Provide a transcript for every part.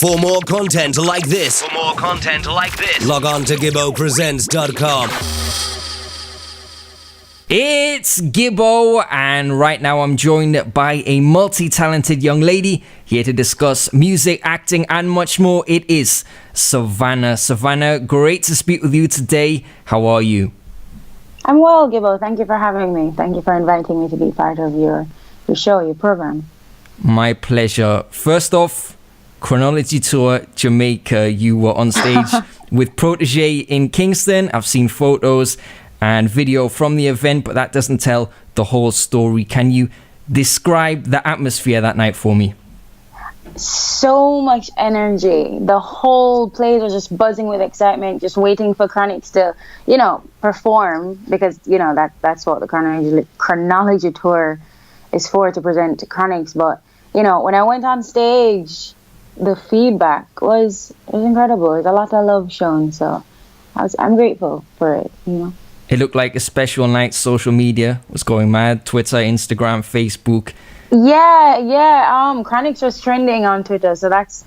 For more content like this, log on to gibbopresents.com. It's Gibbo, and right now I'm joined by a multi-talented young lady here to discuss music, acting, and much more. It is Sevana. Sevana, great to speak with you today. How are you? I'm well, Gibbo. Thank you for having me. Thank you for inviting me to be part of your show, your program. My pleasure. First off, Chronology Tour, Jamaica. You were on stage with Protoje in Kingston. I've seen photos and video from the event, but that doesn't tell the whole story. Can you describe the atmosphere that night for me? So much energy. The whole place was just buzzing with excitement, just waiting for Chronix to, perform, because, that's what the chronology tour is for, to present Chronix. But, when I went on stage, the feedback was incredible. There's a lot of love shown, so I'm grateful for it, It looked like a special night. Social media was going mad. Twitter, Instagram, Facebook. Yeah. Chronix was trending on Twitter, so that's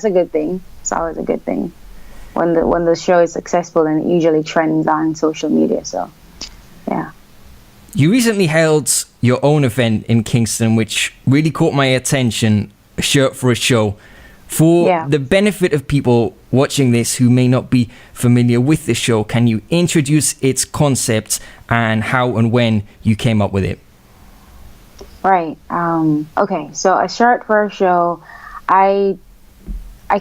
a good thing. It's always a good thing when the show is successful, and it usually trends on social media. So, yeah. You recently held your own event in Kingston, which really caught my attention. A shirt for a show. For the benefit of people watching this who may not be familiar with the show, can you introduce its concept and how and when you came up with it? Right. Okay. So a shirt for a show, I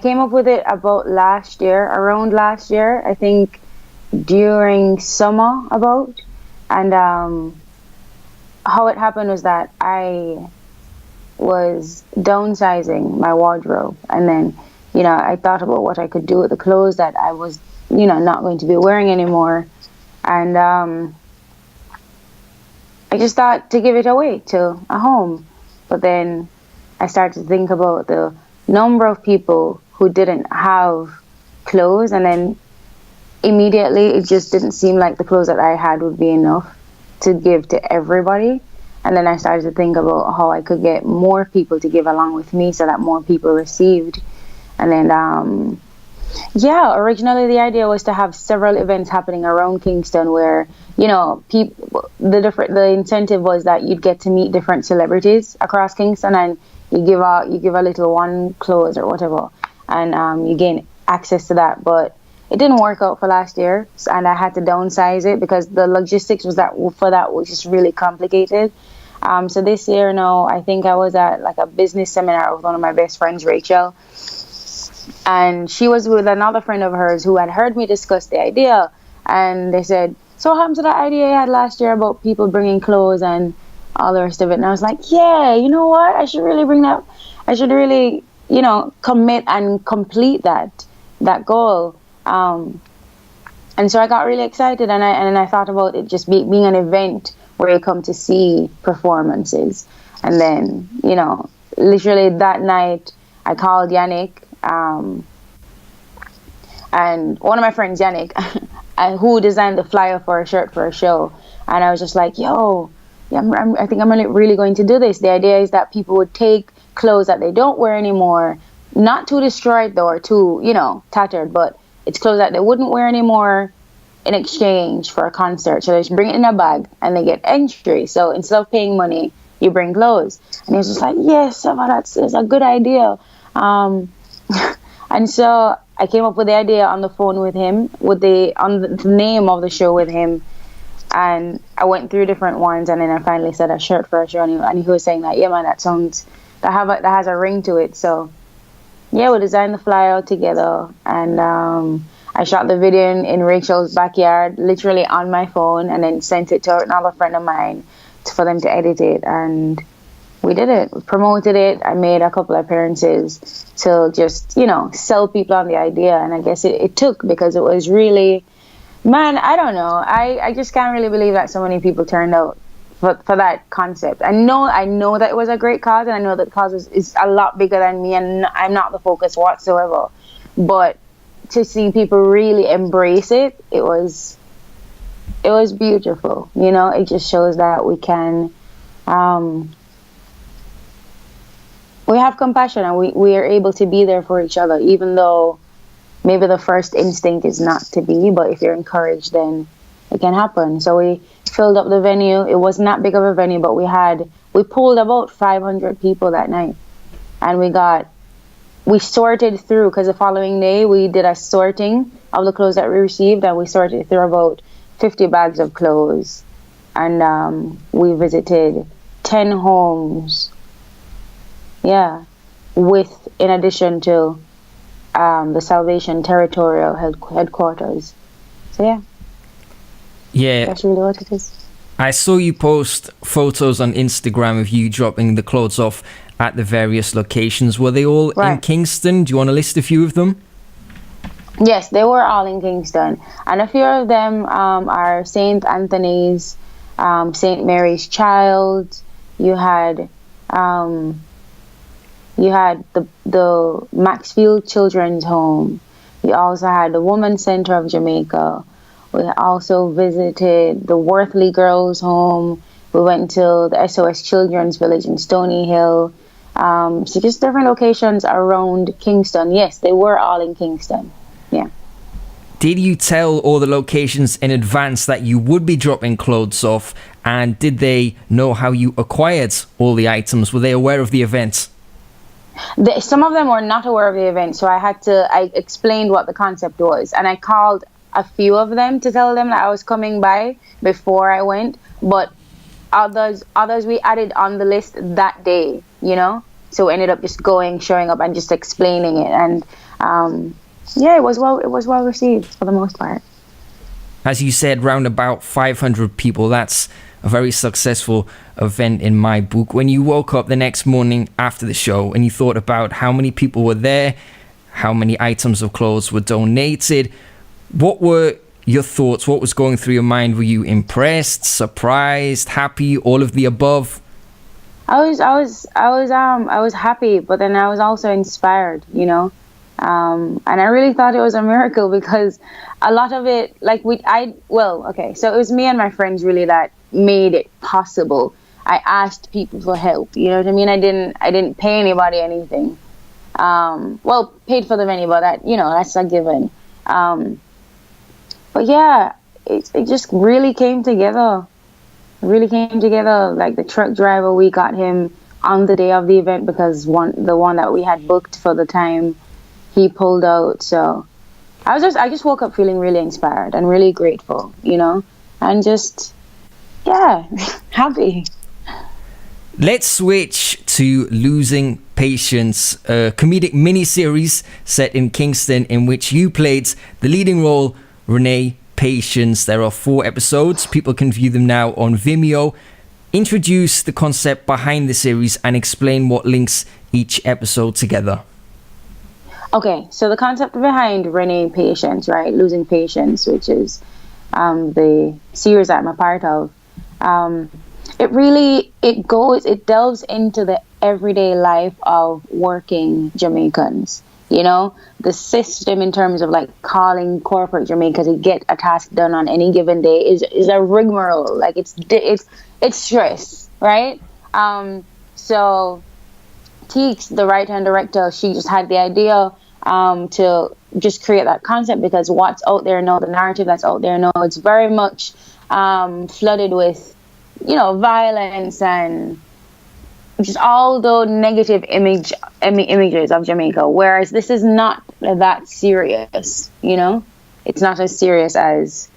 came up with it around last year, I think during summer and how it happened was that I was downsizing my wardrobe, and then I thought about what I could do with the clothes that I was not going to be wearing anymore, and I just thought to give it away to a home. But then I started to think about the number of people who didn't have clothes, and then immediately it just didn't seem like the clothes that I had would be enough to give to everybody. And then I started to think about how I could get more people to give along with me so that more people received. And then, originally the idea was to have several events happening around Kingston where, the incentive was that you'd get to meet different celebrities across Kingston, and you give a little one clothes or whatever, and you gain access to that. But it didn't work out for last year, and I had to downsize it because the logistics was just really complicated. So this year, I think I was at like a business seminar with one of my best friends, Rachel, and she was with another friend of hers who had heard me discuss the idea, and they said, "So what happened to that idea you had last year about people bringing clothes and all the rest of it?" And I was like, "Yeah, you know what? I should really bring that. I should really, commit and complete that goal." And so I got really excited, and I thought about it just being an event where you come to see performances. And then, literally that night I called Yannick, and one of my friends, Yannick, who designed the flyer for a shirt for a show. And I was just like, I think I'm really going to do this. The idea is that people would take clothes that they don't wear anymore, not too destroyed though, or too, tattered, but it's clothes that they wouldn't wear anymore in exchange for a concert. So they just bring it in a bag and they get entry. So instead of paying money, you bring clothes. And he was just like, yes, that's a good idea. And so I came up with the idea on the phone with him, on the name of the show with him. And I went through different ones, and then I finally said a shirt for a show. And he was saying that, yeah, man, that has a ring to it. So yeah, we designed the flyer together, and I shot the video in Rachel's backyard, literally on my phone, and then sent it to another friend of mine for them to edit it. And we did it. We promoted it. I made a couple of appearances to just, sell people on the idea. And I guess it took, because it was really, man, I don't know. I just can't really believe that so many people turned out for that concept. I know that it was a great cause, and I know that the cause is a lot bigger than me, and I'm not the focus whatsoever. But to see people really embrace it, it was beautiful. It just shows that we can we have compassion, and we are able to be there for each other, even though maybe the first instinct is not to be, but if you're encouraged, then it can happen. So we filled up the venue. It was not big of a venue, but we pulled about 500 people that night, and we sorted through, because the following day we did a sorting of the clothes that we received, and we sorted through about 50 bags of clothes, and we visited 10 homes. Yeah, in addition to the Salvation Territorial headquarters. So yeah, that's really what it is. I saw you post photos on Instagram of you dropping the clothes off at the various locations. Were they all in Kingston? Do you want to list a few of them? Yes, they were all in Kingston, and a few of them are St. Anthony's, St. Mary's Child. You had the Maxfield Children's Home. You also had the Women's Center of Jamaica. We also visited the Worthley Girls Home. We went to the SOS Children's Village in Stony Hill. So just different locations around Kingston. Yes, they were all in Kingston. Yeah. Did you tell all the locations in advance that you would be dropping clothes off? And did they know how you acquired all the items? Were they aware of the event? Some of them were not aware of the event, so I explained what the concept was, and I called a few of them to tell them that I was coming by before I went, but others we added on the list that day, so we ended up just showing up and just explaining it, and it was well received for the most part. As you said, round about 500 people. That's a very successful event in my book. When you woke up the next morning after the show and you thought about how many people were there, how many items of clothes were donated, what were your thoughts? What was going through your mind? Were you impressed, surprised, happy, all of the above? I was happy, but then I was also inspired, and I really thought it was a miracle, because a lot of it, so it was me and my friends really that made it possible. I asked people for help, you know what I mean? I didn't pay anybody anything. Paid for the venue, but that's a given. But yeah, it just really came together. Like the truck driver, we got him on the day of the event, because the one that we had booked for the time, he pulled out. So I just woke up feeling really inspired and really grateful, and just happy. Let's switch to Losing Patience, a comedic mini-series set in Kingston in which you played the leading role, Renee Patience. There are 4 episodes. People can view them now on Vimeo. Introduce the concept behind the series and explain what links each episode together. Okay, so the concept behind Renee Patience, right? Losing Patience, which is the series that I'm a part of. It delves into the everyday life of working Jamaicans. The system in terms of like calling corporate Jamaica to get a task done on any given day is a rigmarole. Like it's stress, right? So Teeks, the right-hand director, she just had the idea to just create that concept, because what's out there now, the narrative that's out there now, it's very much flooded with violence and just all the negative images of Jamaica, whereas this is not that serious. It's not as serious as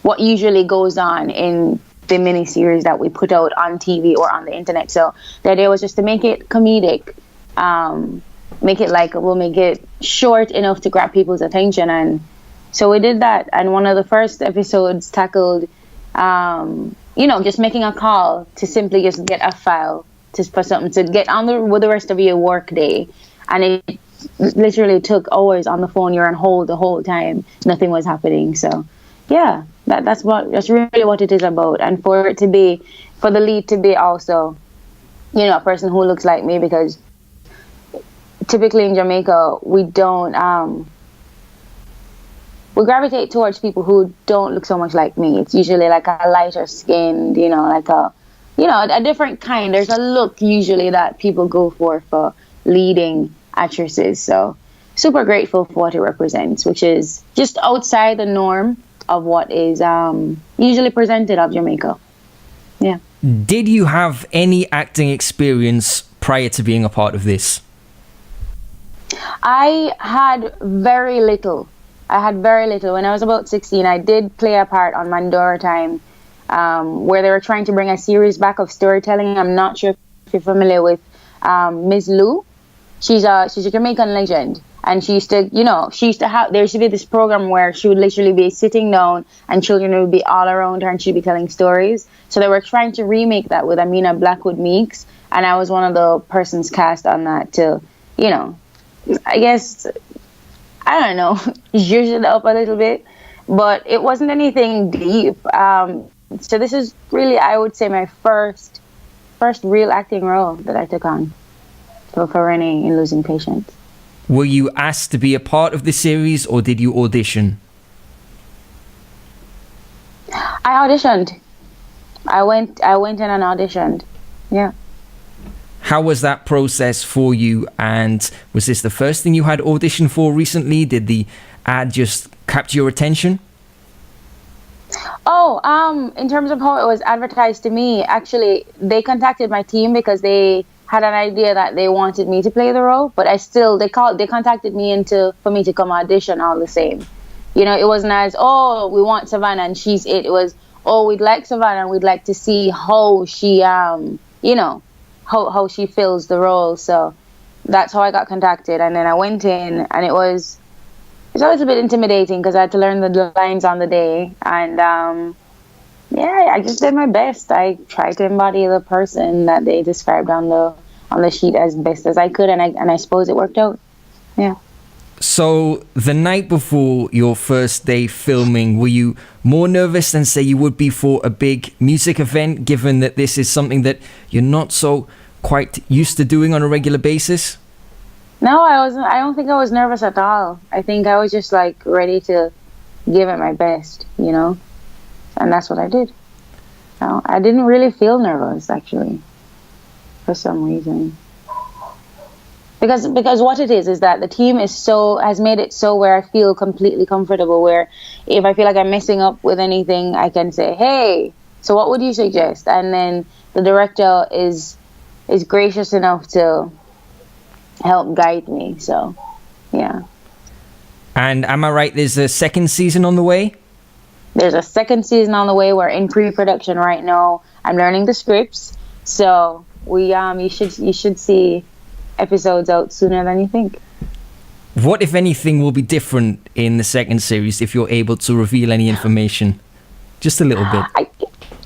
what usually goes on in the mini series that we put out on TV or on the internet. So the idea was just to make it comedic, make it likeable, make it short enough to grab people's attention, and so we did that. And one of the first episodes tackled just making a call to simply just get a file for something to get on with the rest of your work day, and it literally took hours on the phone. You're on hold the whole time, nothing was happening. So yeah, that's really what it is about. And for the lead to be also a person who looks like me, because typically in Jamaica we don't we gravitate towards people who don't look so much like me. It's usually like a lighter skinned, like a a different kind. There's a look usually that people go for leading actresses. So super grateful for what it represents, which is just outside the norm of what is usually presented of Jamaica. Yeah. Did you have any acting experience prior to being a part of this? I had very little. When I was about 16, I did play a part on Mandora Time, where they were trying to bring a series back of storytelling. I'm not sure if you're familiar with Ms. Lou. She's a Jamaican legend, and there used to be this program where she would literally be sitting down and children would be all around her and she'd be telling stories. So they were trying to remake that with Amina Blackwood Meeks, and I was one of the persons cast on that to, I guess, I don't know, zhuzh it up a little bit, but it wasn't anything deep. So this is really, I would say, my first real acting role that I took on for Renee in Losing Patience. Were you asked to be a part of the series, or did you audition? I auditioned. I went in and auditioned. Yeah. How was that process for you, and was this the first thing you had auditioned for recently? Did the ad just capture your attention? Oh, in terms of how it was advertised to me, actually, they contacted my team because they had an idea that they wanted me to play the role, but they contacted me for me to come audition all the same. It wasn't as, we want Sevana and she's it. It was, we'd like Sevana and we'd like to see how she, how she fills the role. So that's how I got contacted. And then I went in, and it was a little bit intimidating because I had to learn the lines on the day. And I just did my best. I tried to embody the person that they described on the sheet as best as I could, and I suppose it worked out. Yeah. So the night before your first day filming, were you more nervous than, say, you would be for a big music event, given that this is something that you're not so quite used to doing on a regular basis? No, I wasn't. I don't think I was nervous at all. I think I was just ready to give it my best, and that's what I did. No, I didn't really feel nervous, actually, for some reason. Because what it is that the team has made it so where I feel completely comfortable, where if I feel like I'm messing up with anything, I can say, hey, so what would you suggest? And then the director is gracious enough to help guide me. So, yeah. And am I right, there's a second season on the way? There's a second season on the way. We're in pre-production right now. I'm learning the scripts. So you should see episodes out sooner than you think. What, if anything, will be different in the second series, if you're able to reveal any information? Just a little bit.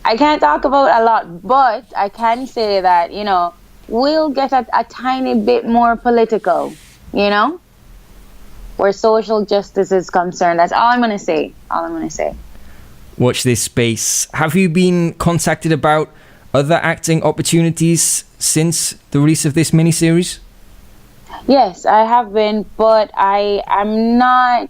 I can't talk about a lot, but I can say that, we'll get a tiny bit more political, where social justice is concerned. That's all I'm going to say. Watch this space. Have you been contacted about other acting opportunities since the release of this miniseries? Yes, I have been, but I'm not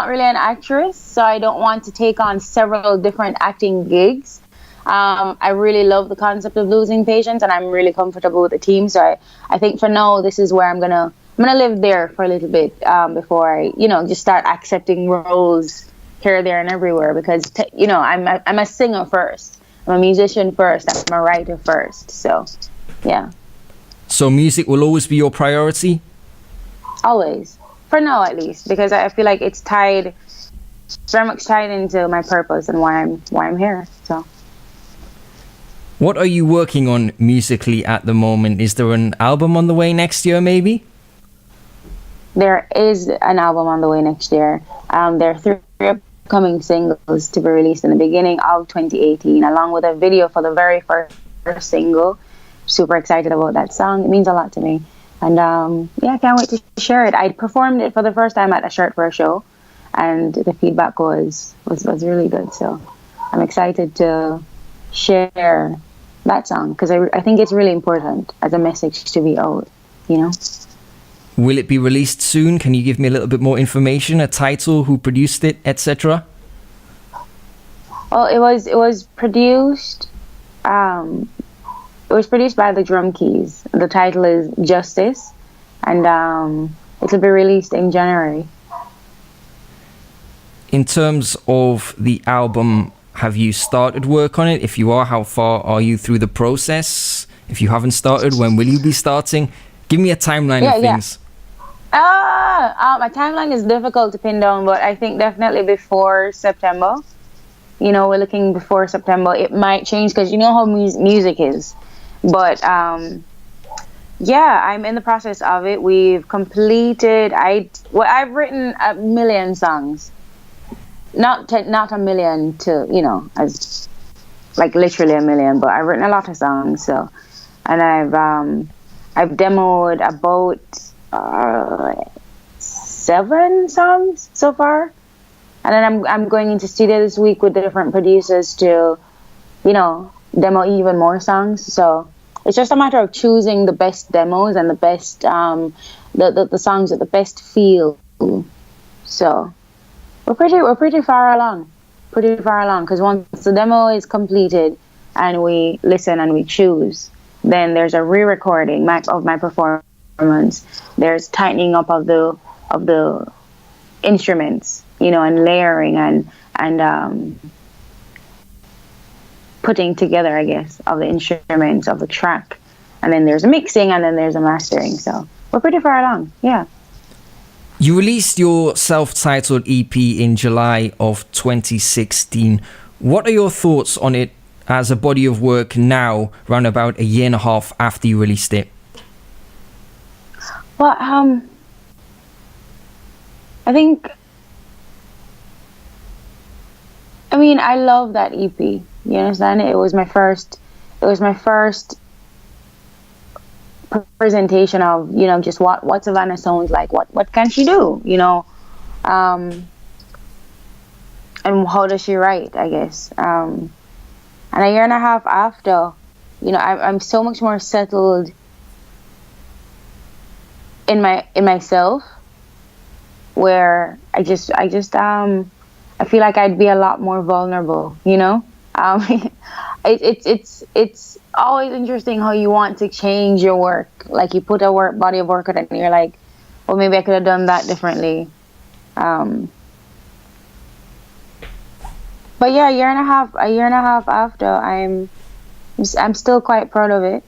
really an actress, so I don't want to take on several different acting gigs. I really love the concept of Losing Patience, and I'm really comfortable with the team. So I think for now, this is where I'm gonna live there for a little bit before I just start accepting roles here, there, and everywhere. Because I'm a singer first, I'm a musician first, I'm a writer first. So yeah. So music will always be your priority? Always, for now at least, because I feel like it's very much tied into my purpose and why I'm here. So. What are you working on musically at the moment? Is there an album on the way next year, maybe? There is an album on the way next year. There are 3 upcoming singles to be released in the beginning of 2018, along with a video for the very first single. Super excited about that song. It means a lot to me. And I can't wait to share it. I performed it for the first time at a Shirt for a Show, and the feedback was really good. So I'm excited to share that song, because I think it's really important as a message to be out, Will it be released soon? Can you give me a little bit more information, a title, who produced it, etc.? Well, it was produced. It was produced by the Drum Keys. The title is Justice, and it'll be released in January. In terms of the album, have you started work on it? If you are, how far are you through the process? If you haven't started, when will you be starting? Give me a timeline of things. My timeline is difficult to pin down, but I think definitely before September. We're looking before September. It might change because you know how music is. But I'm in the process of it. We've completed. I've written a million songs. Not a million to as like literally a million, but I've written a lot of songs. So, and I've demoed about 7 songs so far, and then I'm going into studio this week with the different producers to, demo even more songs. So it's just a matter of choosing the best demos and the best the songs with the best feel. So we're pretty far along because once the demo is completed and we listen and we choose, then there's a re-recording of my performance. There's tightening up of the instruments, and layering and putting together, I guess, of the instruments of the track. And then there's a mixing and then there's a mastering. So we're pretty far along. Yeah. You released your self-titled EP in July of 2016. What are your thoughts on it as a body of work now, around about a year and a half after you released it? Well, I love that EP. You understand? It was my first presentation of, just what Sevana sounds like. What can she do? And how does she write, I guess. And a year and a half after, I'm so much more settled in myself, where I feel like I'd be a lot more vulnerable, it's always interesting how you want to change your work. Like you put a body of work on it and you're like, well, maybe I could have done that differently. But yeah, a year and a half after, I'm still quite proud of it.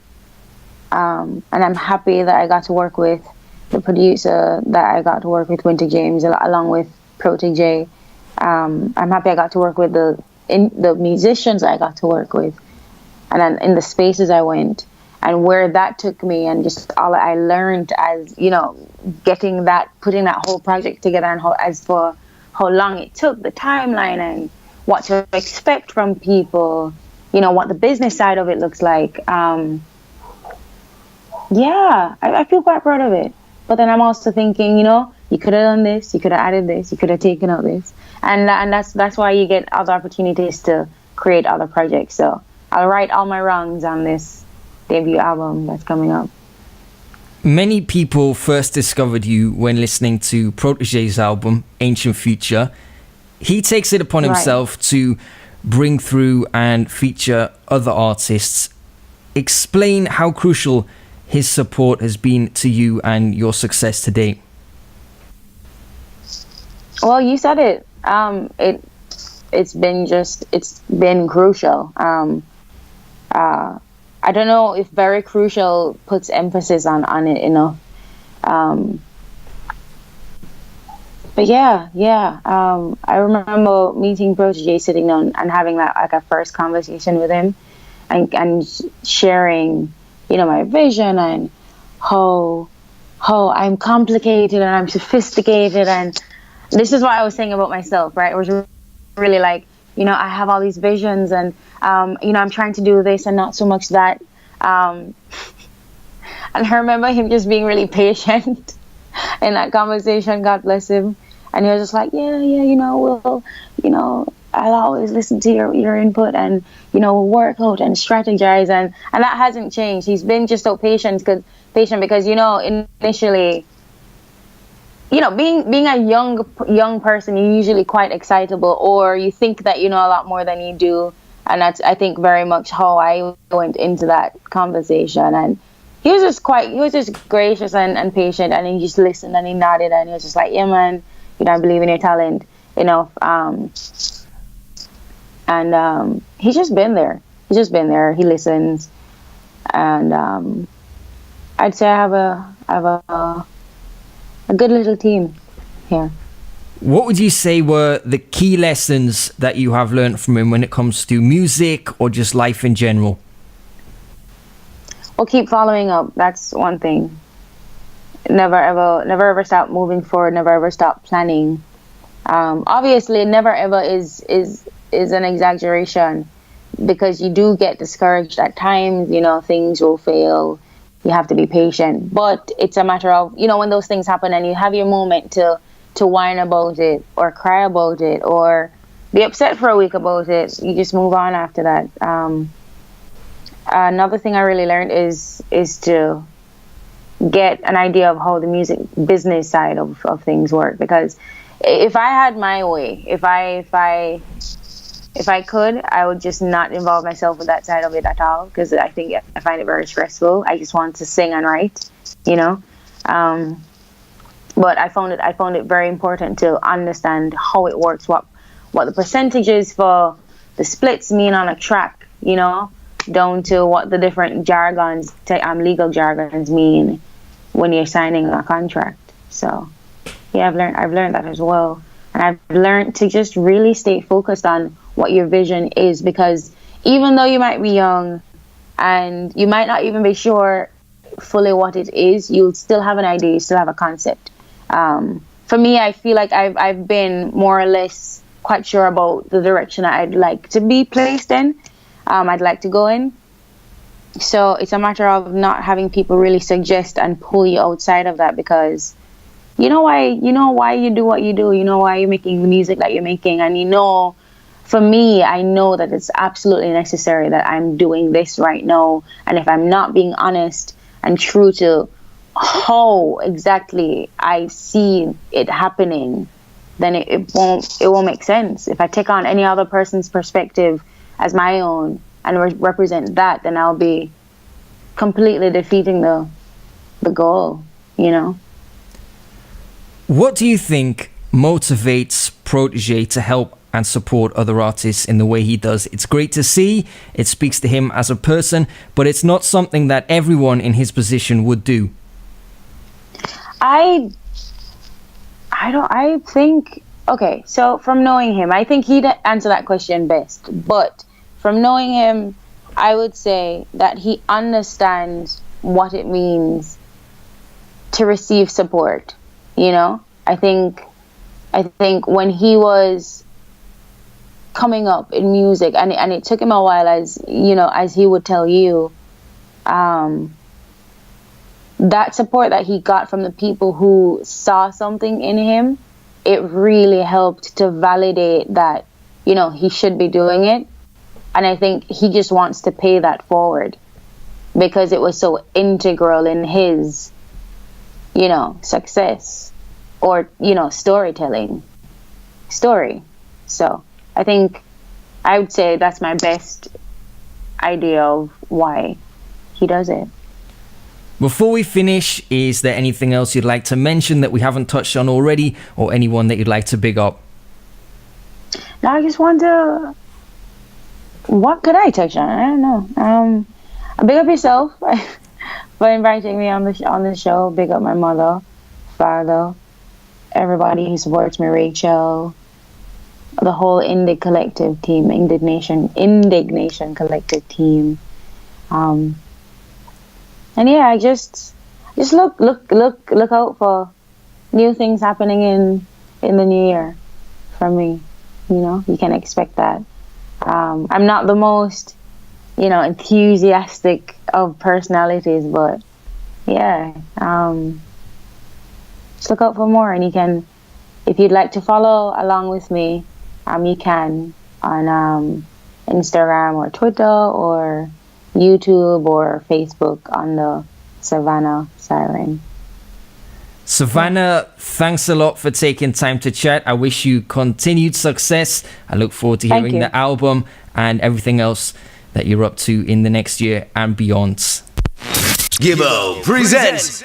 And I'm happy that I got to work with the producer that I got to work with, Winter James, along with Protoje. I'm happy I got to work with the musicians I got to work with, and then in the spaces I went, and where that took me, and just all I learned as putting that whole project together, and how long it took, the timeline, and what to expect from people, what the business side of it looks like. I feel quite proud of it. But then I'm also thinking, you could have done this, you could have added this, you could have taken out this. And that's why you get other opportunities to create other projects. So I'll right all my wrongs on this debut album that's coming up. Many people first discovered you when listening to Protoje's album, Ancient Future. He takes it upon himself to bring through and feature other artists. Explain how crucial his support has been to you and your success to date. Well, you said it. It's been crucial. I don't know if very crucial puts emphasis on it enough. But yeah. I remember meeting Protoje, sitting down and having a first conversation with him, and sharing, my vision and how I'm complicated and I'm sophisticated, and this is what I was saying about myself, right? It was really like, I have all these visions, and I'm trying to do this and not so much that. And I remember him just being really patient in that conversation. God bless him. And he was just like, I'll always listen to your input, and we'll work out and strategize, and that hasn't changed. He's been just so patient because initially being a young person, you're usually quite excitable, or you think that you know a lot more than you do, and that's, I think, very much how I went into that conversation. And he was just gracious and patient, and he just listened and he nodded and he was just like, yeah, man, I believe in your talent, and he's just been there. He listens, and I'd say I have a good little team here. What would you say were the key lessons that you have learned from him when it comes to music or just life in general? Well, keep following up. That's one thing. Never ever stop moving forward. Never ever stop planning. Obviously, never ever is an exaggeration, because you do get discouraged at times. Things will fail. You have to be patient, but it's a matter of, when those things happen and you have your moment to whine about it or cry about it or be upset for a week about it, you just move on after that. Another thing I really learned is to get an idea of how the music business side of things work, because if I had my way, if I could, I would just not involve myself with that side of it at all, because I find it very stressful. I just want to sing and write, But I found it very important to understand how it works, what the percentages for the splits mean on a track, down to what the different legal jargons mean when you're signing a contract. So, yeah, I've learned that as well. And I've learned to just really stay focused on what your vision is, because even though you might be young and you might not even be sure fully what it is, you'll still have an idea, you still have a concept. For me, I feel like I've been more or less quite sure about the direction I'd like to be placed in, I'd like to go in. So it's a matter of not having people really suggest and pull you outside of that, because you know why you do what you do, why you're making the music that you're making, and for me, I know that it's absolutely necessary that I'm doing this right now. And if I'm not being honest and true to how exactly I see it happening, then it won't make sense. If I take on any other person's perspective as my own and represent that, then I'll be completely defeating the goal, What do you think motivates Protoje to help and support other artists in the way he does? It's great to see. It speaks to him as a person, but it's not something that everyone in his position would do. I think, okay, so from knowing him, I think he'd answer that question best. But from knowing him, I would say that he understands what it means to receive support. I think when he was coming up in music, and it took him a while, as he would tell you, that support that he got from the people who saw something in him, it really helped to validate that, he should be doing it. And I think he just wants to pay that forward, because it was so integral in his, success or, story. So I think I would say that's my best idea of why he does it. Before we finish, is there anything else you'd like to mention that we haven't touched on already, or anyone that you'd like to big up? No, I just want to... What could I touch on? I don't know. Big up yourself for inviting me on the show. Big up my mother, father, everybody who supports me, Rachel, the whole In.Digg collective team, In.Digg.Nation collective team. And yeah, I just look out for new things happening in the new year from me. You can expect that. I'm not the most, enthusiastic of personalities, but yeah, just look out for more. And you can, if you'd like to follow along with me, you can on Instagram or Twitter or YouTube or Facebook on the Sevana Siren. Sevana, thanks a lot for taking time to chat. I wish you continued success. I look forward to hearing the album and everything else that you're up to in the next year and beyond. Gibbo presents